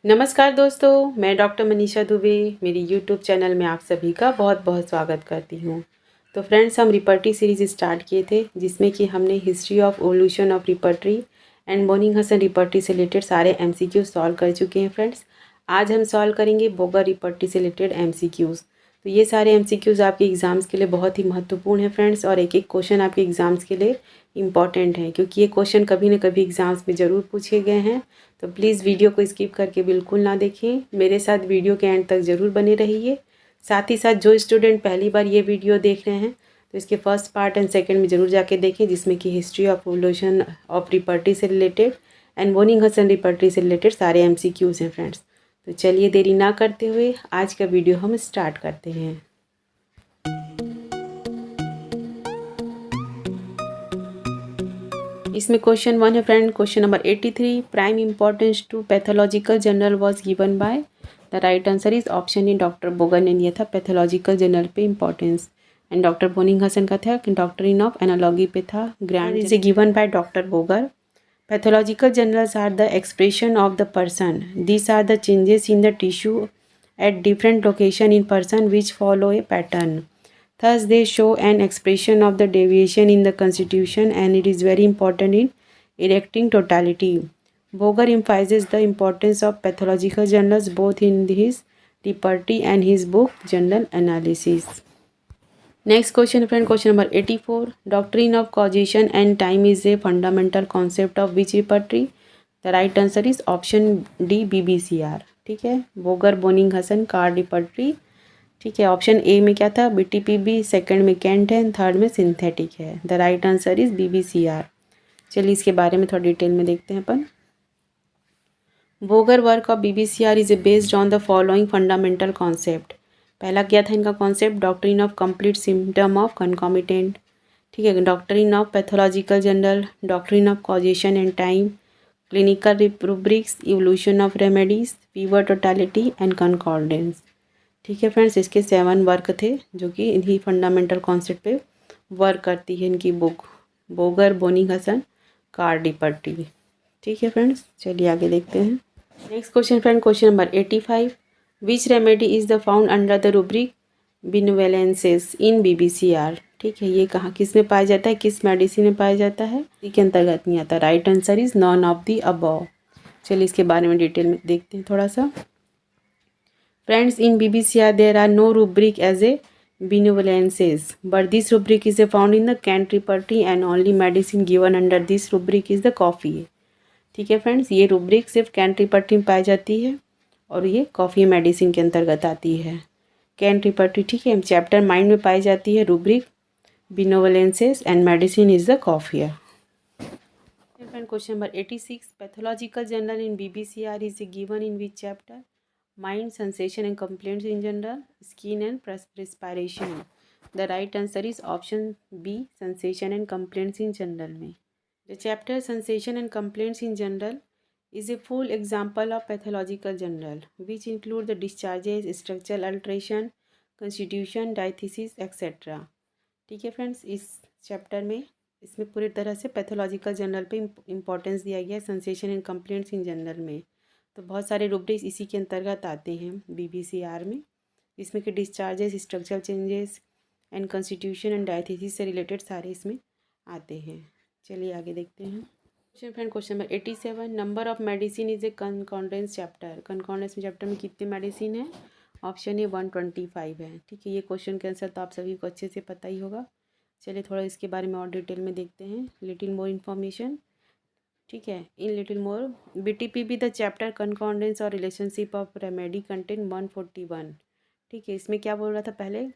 नमस्कार दोस्तों, मैं डॉक्टर मनीषा दुबे मेरी यूट्यूब चैनल में आप सभी का बहुत बहुत स्वागत करती हूँ। तो फ्रेंड्स, हम रिपर्टी सीरीज़ स्टार्ट किए थे जिसमें कि हमने history of evolution of repertory and Boenninghausen repertory से रिलेटेड सारे एमसीक्यू सॉल्व कर चुके हैं। फ्रेंड्स, आज हम सॉल्व करेंगे बोगर रिपर्टी से रिलेटेड एमसीक्यूज़। तो ये सारे एमसीक्यूज़ आपके एग्ज़ाम्स के लिए बहुत ही महत्वपूर्ण है फ्रेंड्स, और एक एक क्वेश्चन आपके एग्ज़ाम्स के लिए इम्पॉर्टेंट है क्योंकि ये क्वेश्चन कभी न कभी एग्ज़ाम्स में ज़रूर पूछे गए हैं। तो प्लीज़ वीडियो को स्किप करके बिल्कुल ना देखें, मेरे साथ वीडियो के एंड तक ज़रूर बने रहिए। साथ ही साथ जो स्टूडेंट पहली बार ये वीडियो देख रहे हैं तो इसके फर्स्ट पार्ट एंड सेकंड में ज़रूर जाके देखें, जिसमें कि हिस्ट्री ऑफ एवोल्यूशन ऑफ रिपर्टी से related and Boenninghausen repertory से रिलेटेड सारे एमसीक्यूज़ हैं फ्रेंड्स। तो चलिए देरी ना करते हुए आज का वीडियो हम स्टार्ट करते हैं। इसमें क्वेश्चन 1 है friend, question number 83, prime importance to pathological general was given by. The right answer is option इन डॉक्टर बोगर ने दिया था पैथोलॉजिकल जर्नल पे importance, and doctor Boenninghausen का था डॉक्ट्रिन ऑफ एनालॉजी पे था। Grant is given by doctor Boger. Pathological generals are the expression of the person, these are the changes in the tissue at different location in person which follow a pattern. Thus, they show an expression of the deviation in the constitution, and it is very important in erecting totality. Boger emphasizes the importance of pathological journals both in his reperty and his book Journal Analysis. Next question friend, question number 84. Doctrine of causation and time is a fundamental concept of which repertory? The right answer is option D, BBCR. ठीक है, Boger Boenninghausen card repertory. ठीक है, option A में क्या था, BTPB, second में Kent है, third में सिंथेटिक है। The right answer is BBCR। चलिए इसके बारे में थोड़ा डिटेल में देखते हैं अपन। Boger work of BBCR is based on the following fundamental concept. पहला क्या था इनका concept, doctrine of complete symptom of concomitant. ठीक है, doctrine of pathological general, doctrine of causation and time, clinical rubrics, evolution of remedies, fever totality and concordance. ठीक है friends, इसके 7 work थे जो कि इन्हीं फंडामेंटल कॉन्सेप्ट पे वर्क करती है इनकी book Boger Boenninghausen card repertory. ठीक है फ्रेंड्स, चलिए आगे देखते हैं। Next question friend, question number 85, which remedy is the found under the rubric benevolences in BBCR। ठीक है, ये कहाँ किस में पाया जाता है, किस मेडिसिन में पाया जाता है, इसी के अंतर्गत नहीं आता। Right answer is none of the above. चलिए इसके बारे में डिटेल में देखते हैं थोड़ा सा। Friends, in BBCR there are no rubric as a benevolences, but this rubric is found in the Kent repertory and only medicine given under this rubric is the coffee। ठीक है फ्रेंड्स, ये rubric सिर्फ cantt रिपर्टी में पाई जाती है और ये कॉफ़ी मेडिसिन के अंतर्गत आती है। कैंट रिपर्टी, ठीक है, चैप्टर माइंड में पाई जाती है rubric benevolences and medicine is the coffee. Friend, question number 86, pathological general in BBCR is given in which chapter? Mind, sensation and complaints in general, skin and respiration. The right answer is option B, sensation and complaints in general में। The chapter Sensation and Complaints in General is a full example of pathological journal, which include the discharges, structural alteration, constitution, diathesis, etc. ठीक है friends, इस chapter में इसमें पूरी तरह से pathological general पे इम्पोर्टेंस दिया गया है, sensation and complaints in general में। तो बहुत सारे रूब्रिक्स इसी के अंतर्गत आते हैं BBCR में, इसमें कि discharges, structural changes and constitution and diathesis से रिलेटेड सारे इसमें आते हैं। चलिए आगे देखते हैं। Question friend, question number 87, number of medicine is a concordance chapter. Concordance में चैप्टर में कितने मेडिसिन है? ऑप्शन ए 125 है। ठीक है, ये क्वेश्चन के आंसर तो आप सभी को अच्छे से पता ही होगा। चलिए थोड़ा इसके बारे में और डिटेल में देखते हैं, लिटिल मोर इन्फॉर्मेशन। ठीक है, in little more BTPB the chapter concordance और रिलेशनशिप ऑफ रेमेडी कंटेंट 141। ठीक है, इसमें क्या बोल रहा था पहले,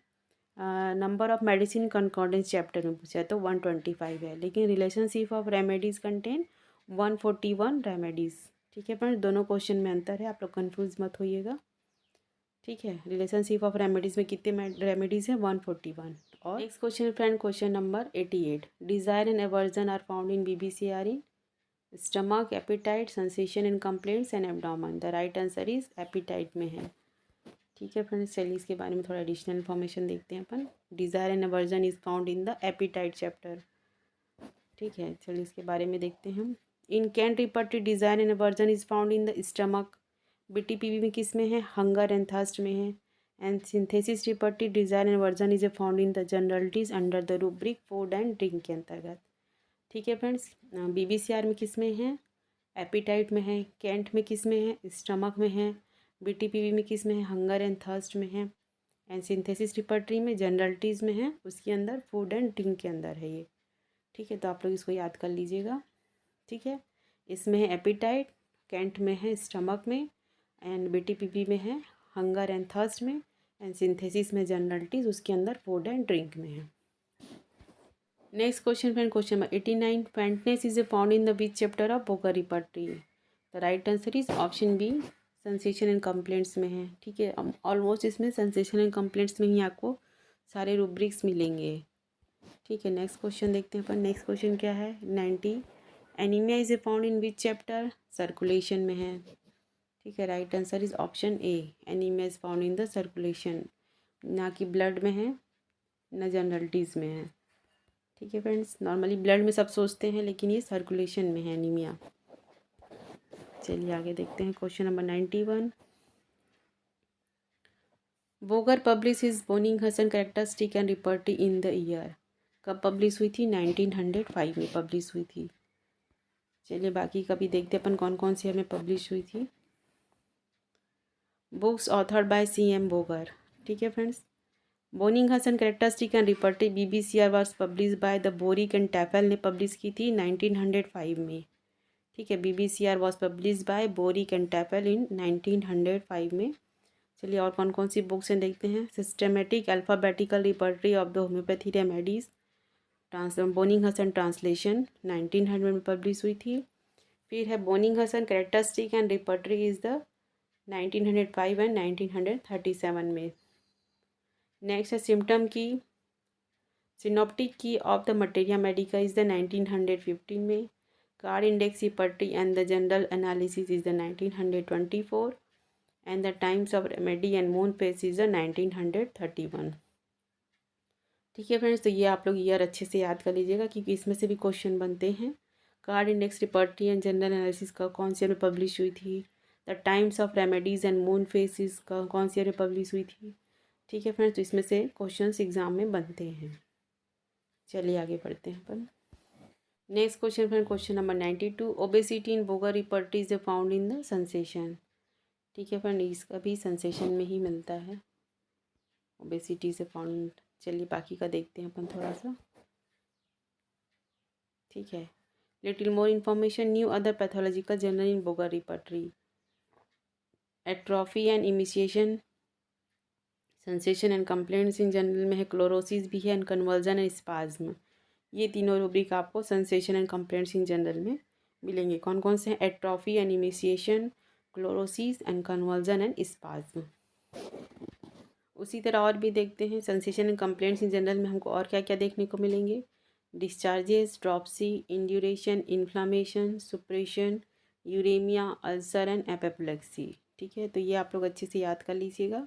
number of medicine concordance chapter में पूछा है तो 125 है, लेकिन relationship of remedies contain 141 remedies. ठीक है फ्रेंड्स, दोनों क्वेश्चन में अंतर है, आप लोग कंफ्यूज मत होइएगा। ठीक है, रिलेशनशिप ऑफ रेमेडीज़ में कितने रेमेडीज़ हैं? 141। और next question friend, question number 88, desire and aversion are found in BBCR in stomach, appetite, sensation and complaints and abdomen. The right answer is appetite में है। ठीक है फ्रेंड्स, चलिए इसके बारे में थोड़ा एडिशनल इन्फॉर्मेशन देखते हैं अपन। Desire and aversion is found in the appetite chapter. ठीक है, चलिए इसके बारे में देखते हैं हम। In Kent repertory desire and aversion is found in the stomach, BTPV में किस में है, हंगर एंड थर्स्ट में है। And synthesis repertory desire and aversion is found in the generalities under the rubric food and drink के अंतर्गत। ठीक है फ्रेंड्स। BBCR में किस में है, एपिटाइट में है। कैंट में किस में है, स्टमक में है। BTPV में किस में है, हंगर एंड थर्स्ट में है। एंड सिंथेसिस रिपर्टरी में जनरलिटीज़ में है, उसके अंदर फूड एंड ड्रिंक के अंदर है ये। ठीक है, तो आप लोग इसको याद कर लीजिएगा। ठीक है, इसमें है एपिटाइट, कैंट में है स्टमक में, एंड BTPV में है हंगर एंड थर्स्ट में, एंड सिंथेसिस में जनरलिटीज़, उसके अंदर फूड एंड ड्रिंक में है। Next question friend, question number 89, faintness is found in the which chapter of Boger repertory. The right answer is option B, sensation and complaints में है। ठीक है, ऑलमोस्ट इसमें सेंसेशन एंड कंप्लेंट्स में ही आपको सारे रूब्रिक्स मिलेंगे। ठीक है, नेक्स्ट क्वेश्चन देखते हैं अपन। नेक्स्ट क्वेश्चन क्या है, 90, anaemia is found in which chapter, circulation में है। ठीक है, right answer is option A, anaemia is found in the circulation, ना कि ब्लड में है ना जनरलिटीज़ में है। ठीक है फ्रेंड्स, नॉर्मली ब्लड में सब सोचते हैं, लेकिन ये सर्कुलेशन में है एनीमिया। चलिए आगे देखते हैं question number 91, Boger publish his Boenninghausen characteristic and repertory in the year. कब पब्लिश हुई थी, 1905 में पब्लिश हुई थी। चलिए बाकी का भी देखते हैं अपन कौन कौन सी हमें पब्लिश हुई थी। Books authored by CM Boger. ठीक है friends, Boenninghausen characteristic and repertory BBCR was publish by the Boericke and Tafel ने पब्लिश की थी 1905 में। ठीक है, BBCR was publish by Boericke and Tafel in 1905 में। चलिए और कौन कौन सी बुक्स हैं देखते हैं। Systematic alphabetical repertory of the homeopathy remedies, Boenninghausen translation 1900 में पब्लिश हुई थी। फिर है Boenninghausen characteristic and repertory is the 1905 and 1937 में। नेक्स्ट है symptom key, synoptic key of the materia medica is the 1915 में। Card index repertory and the general analysis is the 1924 and the times of remedy and moon phase is the 1931। ठीक है friends, तो ये आप लोग year अच्छे से याद कर लीजिएगा, क्योंकि इसमें से भी क्वेश्चन बनते हैं। Card index repertory and general analysis का कौन सी ईयर में पब्लिश हुई थी। The times of remedies and moon faces का कौन सी ईयर में पब्लिश हुई थी। ठीक है फ्रेंड्स, तो इसमें से क्वेश्चंस एग्जाम में बनते हैं। चलिए आगे बढ़ते हैं अपन। Next question friend, question number 92, obesity in Boger repertory is found in the sensation. ठीक है फ्रेंड, इसका भी सेंसेशन में ही मिलता है, ओबेसिटी से फाउंड। चलिए बाकी का देखते हैं अपन थोड़ा सा। ठीक है, little more information, new other pathological general in Boger repertory, atrophy and emaciation, sensation and complaints in general में है, क्लोरोसिस भी है, एंड कन्वर्जन एंड स्पाज्म। ये तीनों रूब्रिक आपको sensation and complaints in general में मिलेंगे। कौन कौन से हैं, atrophy and emaciation, chlorosis and convulsion and spasm. उसी तरह और भी देखते हैं, sensation and complaints in general में हमको और क्या क्या देखने को मिलेंगे। Discharges, dropsy, induration, inflammation, suppression, uraemia, ulcer and apoplexy. ठीक है, तो ये आप लोग अच्छे से याद कर लीजिएगा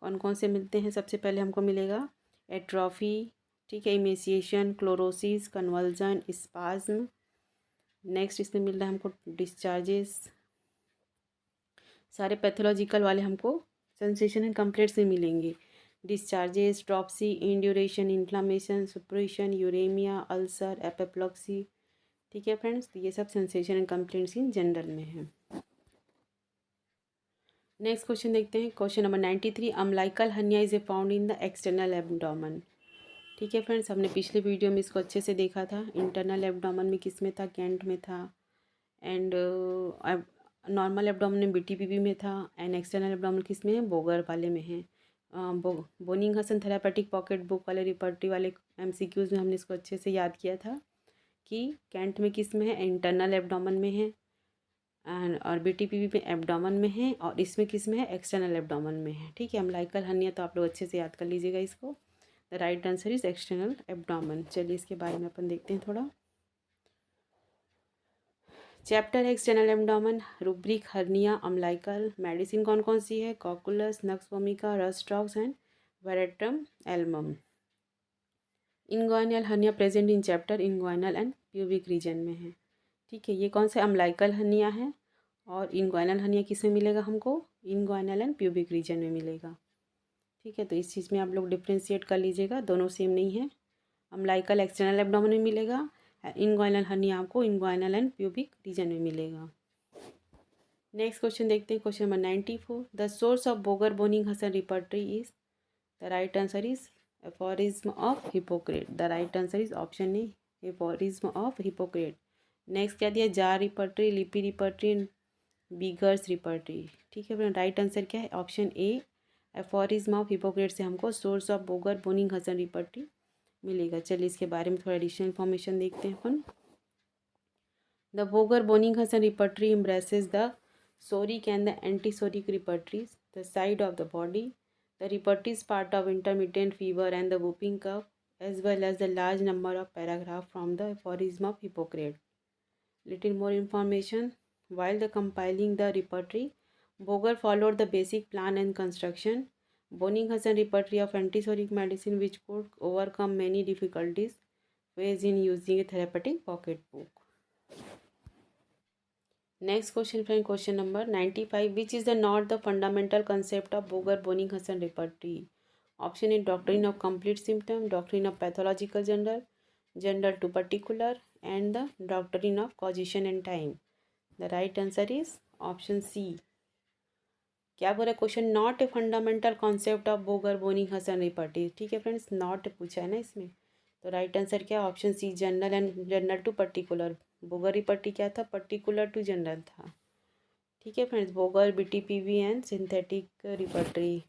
कौन कौन से मिलते हैं। सबसे पहले हमको मिलेगा एट्रॉफी, ठीक है, emaciation, chlorosis, conversion, spasm. Next इसमें मिल रहा है हमको डिस्चार्जेस। सारे पैथोलॉजिकल वाले हमको सेंसेशन एंड कंप्लेंट्स में मिलेंगे। Discharges, dropsy, induration, inflammation, suppression, uraemia, ulcer, apoplexy. ठीक है फ्रेंड्स, तो ये सब sensation and complaints in general में है। नेक्स्ट क्वेश्चन देखते हैं, question number 93, umbilical hernia is a found in the external abdomen. ठीक है फ्रेंड्स, हमने पिछले वीडियो में इसको अच्छे से देखा था। इंटरनल एब्डोमेन में किस में था, कैंट में था, एंड नॉर्मल एब्डोमेन में BTPV में था, एंड एक्सटर्नल एब्डोमेन किस में है, बोगर वाले में है। बोनिंग-हसन थेरापेटिक पॉकेट बुक वाले रिपर्टरी वाले MCQs में हमने इसको अच्छे से याद किया था कि कैंट में किस में है, इंटरनल एब्डोमेन में है, और BTPV में एब्डोमेन में है, और इसमें किस में है, एक्सटर्नल एब्डोमेन में है। ठीक है, अम्लाइकल हर्निया तो आप लोग अच्छे से याद कर लीजिएगा इसको। The right answer is external abdomen. चलिए इसके बारे में अपन देखते हैं थोड़ा। Chapter external abdomen, rubric hernia, umbilical. Medicine कौन कौन सी है, cocculus, nux vomica, rhus tox and veratrum album. Inguinal hernia present in chapter inguinal and pubic region में है। ठीक है, ये कौन से अम्लाइकल हर्निया है, और इनग्वाइनल हर्निया किस में मिलेगा हमको? इनग्वाइनल एंड प्यूबिक रीजन में मिलेगा। ठीक है, तो इस चीज़ में आप लोग डिफ्रेंशिएट कर लीजिएगा, दोनों सेम नहीं है। अम्लाइकल एक्सटर्नल एब्डोमेन में मिलेगा, इनग्वाइनल हर्निया आपको इनग्वाइनल एंड प्यूबिक रीजन में मिलेगा। नेक्स्ट क्वेश्चन देखते हैं, question number 94। The source of Boger Boenninghausen repertory is, the right answer is aphorism of Hippocrates. The right answer is option A aphorism of Hippocrates. Next क्या दिया? Jahr repertory, Lippe repertory and Boger's repertory. ठीक है friend, right answer क्या है? Option A aphorism of Hippocrates से हमको source of Boger Boenninghausen repertory मिलेगा। चलिए इसके बारे में थोड़ा एडिशनल इन्फॉर्मेशन देखते हैं अपन। The Boger Boenninghausen repertory embraces the soric and the antisoric repertories, the side of the body. The repertory is part of intermittent fever and the whooping cough, as well as the large number of paragraph from the aphorism of Hippocrates. Little more information. While the compiling the repertory, Boger followed the basic plan and construction. Boning Hassan repertory of antisoric medicine which could overcome many difficulties faced in using a therapeutic pocketbook. Next question friend, question number 95. Which is the not the fundamental concept of Boger Boning Hassan repertory? Option A doctrine of complete symptom, doctrine of pathological general to particular, and the doctrine of causation and time. The right answer is option C. क्या बोला question? Not a fundamental concept of Boger Boenninghausen repertory. ठीक है friends, not पूछा है ना इसमें, तो right answer क्या? Option C general and general to particular. Boger repertory क्या था? पर्टिकुलर टू जनरल था। ठीक है friends, Boger BTPV and synthetic repertory,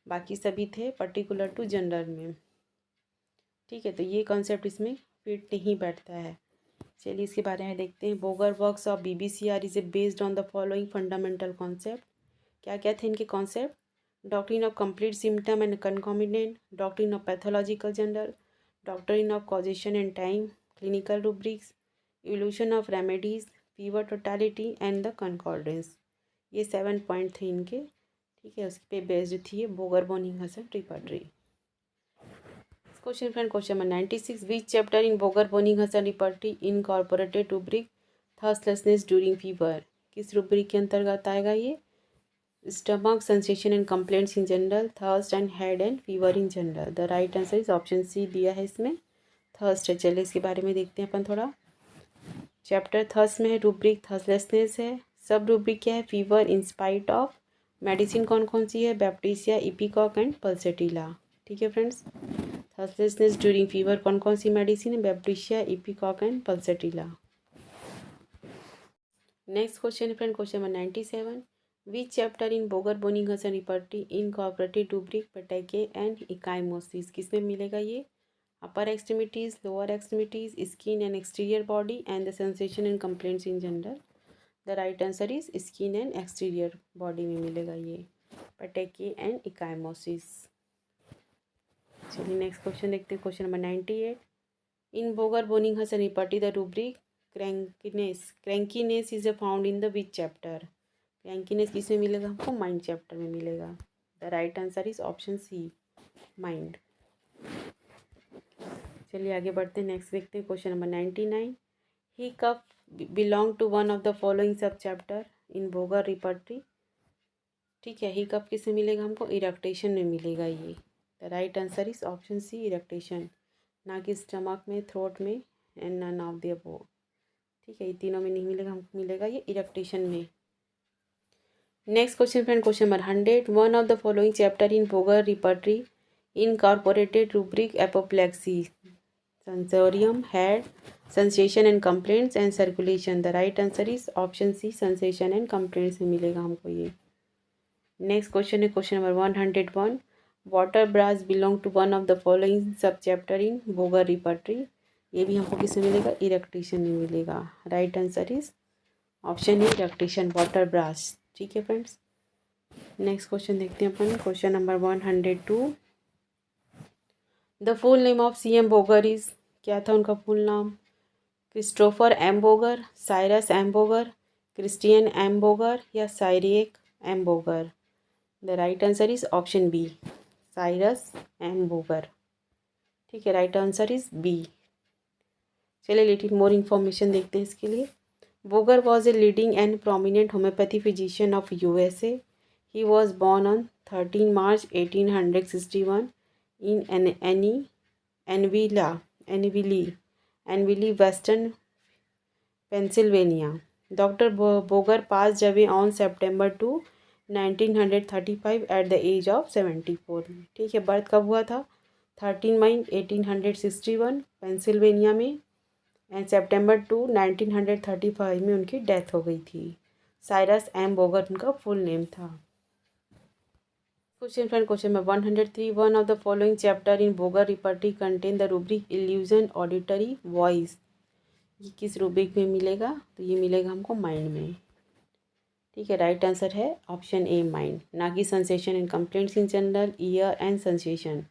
बाकी सभी थे पर्टिकुलर टू जनरल में। ठीक है, तो ये कॉन्सेप्ट इसमें फिट नहीं बैठता है। चलिए इसके बारे में देखते हैं। Boger works of BBCR is based on the following fundamental concept. क्या क्या थे इनके concept? Doctrine of complete symptom and concomitant, doctrine of pathological general, doctrine of causation and time, clinical rubrics, evolution of remedies, fever totality and the concordance. ये 7 point थे इनके। ठीक है, उस पर बेस्ड थी ये Boger Boenninghausen repertory. Question friend, question number 96। Which chapter in Boger Boenninghausen repertory incorporated rubric thirstlessness during fever? किस रूब्रिक के अंतर्गत आएगा ये? Stomach sensation and complaints in general, thirst and head and fever in general. The right answer is option C दिया है इसमें, thirst है। चलिए इसके बारे में देखते हैं अपन थोड़ा। चैप्टर थर्स्ट में है रूब्रिक थर्स्टलेसनेस है। सब रूब्रिक क्या है? Fever in spite of. Medicine कौन कौन सी है? Baptisia, ipecac and pulsatilla. ठीक है फ्रेंड्स, थर्स्टलेसनेस ड्यूरिंग फीवर कौन कौन सी मेडिसिन है? Baptisia, ipecac and pulsatilla. Next question है friend, question number 97। Which chapter in Boger Boenninghausen repertory incorporated rubric petechiae and ecchymosis? किसमें मिलेगा ये? Upper extremities, lower extremities, skin and exterior body and the sensation and complaints in general. The right answer is skin and exterior body में मिलेगा ये, petechiae and ecchymosis. चलिए next question देखते हैं, question number 98। In Boger Boenninghausen repertory the rubric crankiness is found in the which chapter? Crankiness किस में मिलेगा हमको? माइंड चैप्टर में मिलेगा। The right answer is option C mind. चलिए आगे बढ़ते हैं, नेक्स्ट देखते हैं, question number 99। Hiccough belong to one of the following sub chapter in Boger repertory. ठीक है, ही कफ किस में मिलेगा हमको? इरेक्टेशन में मिलेगा ये। The right answer is option C eructation, ना कि स्टमक में, थ्रोट में and none of the above. ठीक है, ये तीनों में नहीं मिलेगा हमको, मिलेगा ये इरेक्टेशन में। Next question friend, question number 100। One of the following chapter in Boger repertory incorporated rubric apoplexy, sensorium, head, sensation and complaints and circulation. The right answer is option C sensation and complaints में मिलेगा हमको ये। Next question है question number 101। Water brash belong to one of the following sub chapter in Boger repertory. ये भी हमको किसमें मिलेगा? इरेक्टेशन में मिलेगा। Right answer is option A eructation, water brash. ठीक है फ्रेंड्स, नेक्स्ट क्वेश्चन देखते हैं अपन, question number 102। The full name of CM Boger is, क्या था उनका फुल नाम? Christopher M Boger, Cyrus M Boger, Christian M Boger या Cyric M Boger? The right answer is option B Cyrus M Boger. ठीक है, right answer is B. चलिए little more information देखते हैं इसके लिए। Boger was a leading and prominent homeopathy physician of USA. He was born on 13 March 1861 in Annville, Western Pennsylvania. Dr. Boger passed away on September 2, 1935 at the age of 74. ठीक है, birth कब हुआ था? 13 मई 1861 Pennsylvania में, and सितंबर 2, 1935 में उनकी death हो गई थी। साइरस एम बोगर उनका फुल नेम था। Question number 103, one of the following chapter in Boger repertory contain the rubric illusion auditory voice. ये किस रूब्रिक में मिलेगा? तो ये मिलेगा हमको माइंड में। ठीक है, राइट आंसर है ऑप्शन ए माइंड, ना कि sensation and complaints in general, ear and sensation.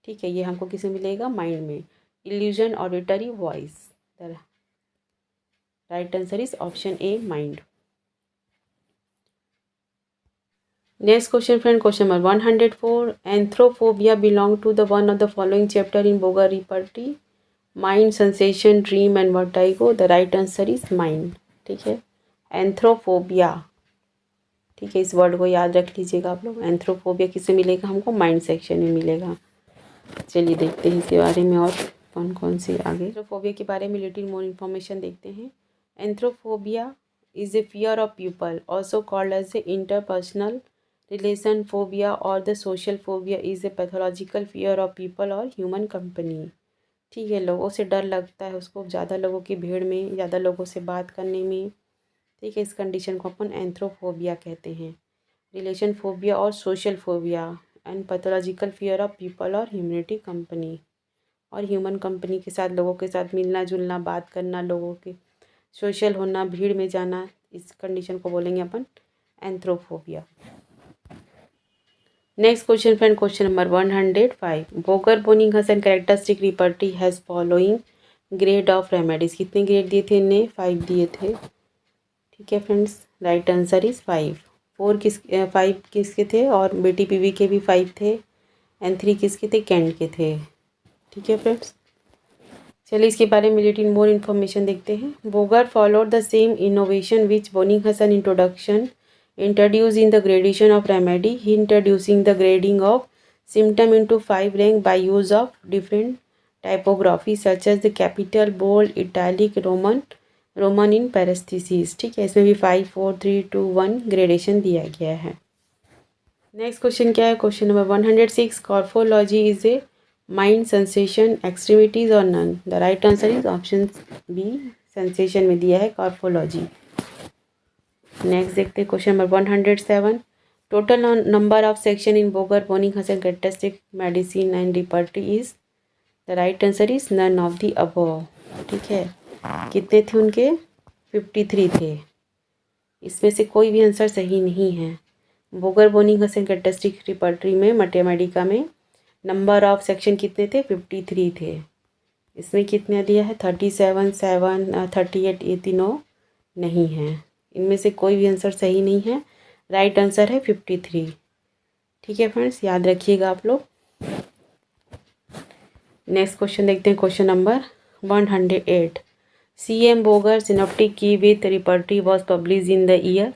ठीक है, ये हमको किसे मिलेगा? माइंड में। Illusion auditory voice, right answer is option A mind. Next question friend, question number 104, anthrophobia belong to the one of the following chapter in Boger repertory, mind, sensation, dream and vertigo. The right answer is mind. ठीक है, एंथ्रोफोबिया। ठीक है, इस word को याद रख लीजिएगा आप लोग। एंथ्रोफोबिया किसे मिलेगा? हमको माइंड सेक्शन में मिलेगा। चलिए देखते हैं इसके बारे में और कौन कौन से आगे। एंथ्रोफोबिया के बारे में लिटिल मोर इन्फॉर्मेशन देखते हैं। Anthrophobia is a fear of people, also called as a interpersonal relation phobia और the social phobia is a pathological fear of people और ह्यूमन कंपनी। ठीक है, लोगों से डर लगता है उसको, ज़्यादा लोगों की भीड़ में, ज़्यादा लोगों से बात करने में। ठीक है, इस कंडीशन को अपन एंथ्रोफोबिया कहते हैं। रिलेशन फोबिया और social phobia and pathological fear of people और ह्यूमनिटी कंपनी, और ह्यूमन कंपनी के साथ, लोगों के साथ मिलना जुलना, बात करना, लोगों के सोशल होना, भीड़ में जाना, इस कंडीशन को बोलेंगे अपन anthrophobia. Next question friend, question number 105, Boger Boenninghausen characteristic repertory has following grade of remedies. कितने ग्रेड दिए थे इन्हें? 5 दिए थे। ठीक है फ्रेंड्स, राइट आंसर इज़ 5। 5 किसके थे? और BTPV के भी 5 थे, एंड 3 किसके थे? कैंट के थे। ठीक है फ्रेंड्स, चलिए इसके बारे में लिटिल मोर इन्फॉर्मेशन देखते हैं। Boger followed the same innovation which Boenninghausen introduced in the gradation of remedy. He introducing the grading of symptom into 5 rank by use of different typography such as the capital, bold, italic, roman in parenthesis. ठीक है, इसमें भी 5, 4, 3, 2, 1 gradation दिया गया है। Next question क्या है? Question number 106, carphology is a mind, sensation, extremities और none. The right answer is option B, sensation में दिया है कॉर्फोलॉजी। नेक्स्ट देखते हैं question number 107, total number of section in Boger Boenninghausen characteristic medicine and repertory is. The right answer is none of the above. ठीक है, कितने थे उनके? 53 थे। इसमें से कोई भी आंसर सही नहीं है। Boger Boenninghausen characteristic repertory में, मैथमेटिका में नंबर ऑफ सेक्शन कितने थे? 53 थे। इसमें कितना दिया है? 37, 7, 38, ये तीनों नहीं हैं। इनमें से कोई भी आंसर सही नहीं है। राइट आंसर है 53। ठीक है फ्रेंड्स, याद रखिएगा आप लोग। नेक्स्ट क्वेश्चन देखते हैं, question number 108, CM Boger synoptic key with repertory was publish in the year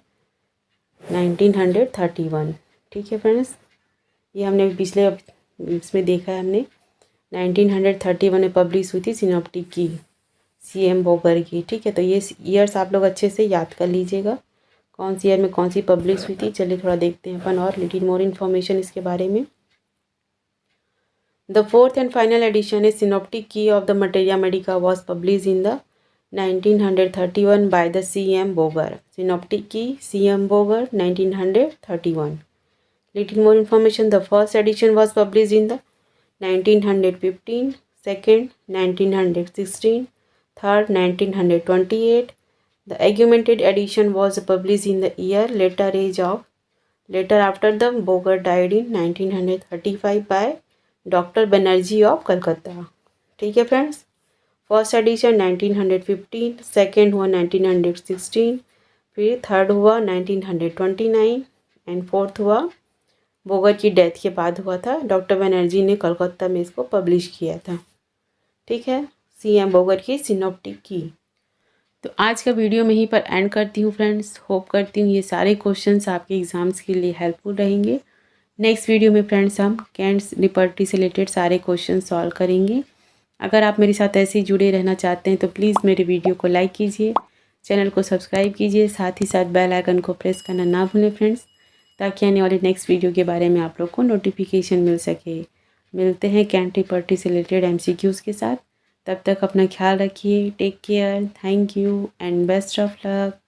1931। ठीक है फ्रेंड्स, ये हमने पिछले इसमें देखा है, हमने 1931 में पब्लिश हुई थी सिनॉप्टिक की, CM बोगर की। ठीक है, तो ये ईयर्स आप लोग अच्छे से याद कर लीजिएगा, कौन सी ईयर में कौन सी पब्लिश हुई थी। चलिए थोड़ा देखते हैं अपन और लिटिल मोर इन्फॉर्मेशन इसके बारे में। The fourth and final edition is synoptic key of the materia medica was publish in the 1931 by the CM Boger. Synoptic key, CM Boger, 1931। Little more information, the first edition was publish in the 1915, second 1916, third 1928. The augmented edition was published in the year later after the Boger died in 1935 by Dr. Banerjee of Calcutta. ठीक है friends, first edition 1915, second हुआ 1916, फिर third हुआ 1929 and fourth हुआ बोगर की death के बाद हुआ था। डॉक्टर बनर्जी ने कलकत्ता में इसको पब्लिश किया था। ठीक है, CM बोगर की सिनॉप्टिक की। तो आज का वीडियो मैं यहीं पर एंड करती हूँ फ्रेंड्स। होप करती हूँ ये सारे क्वेश्चंस आपके एग्ज़ाम्स के लिए हेल्पफुल रहेंगे। नेक्स्ट वीडियो में फ्रेंड्स हम कैंट्स लिबर्टी से रिलेटेड सारे क्वेश्चन सॉल्व करेंगे। अगर आप मेरे साथ ऐसे ही जुड़े रहना चाहते हैं तो प्लीज़ मेरे वीडियो को लाइक कीजिए, चैनल को सब्सक्राइब कीजिए, साथ ही साथ बेल आइकन को प्रेस करना ना भूलें फ्रेंड्स, ताकि आने वाले नेक्स्ट वीडियो के बारे में आप लोग को नोटिफिकेशन मिल सके। मिलते हैं कैंट लिबर्टी से रिलेटेड MCQs के साथ। तब तक अपना ख्याल रखिए। Take care, thank you and best of luck.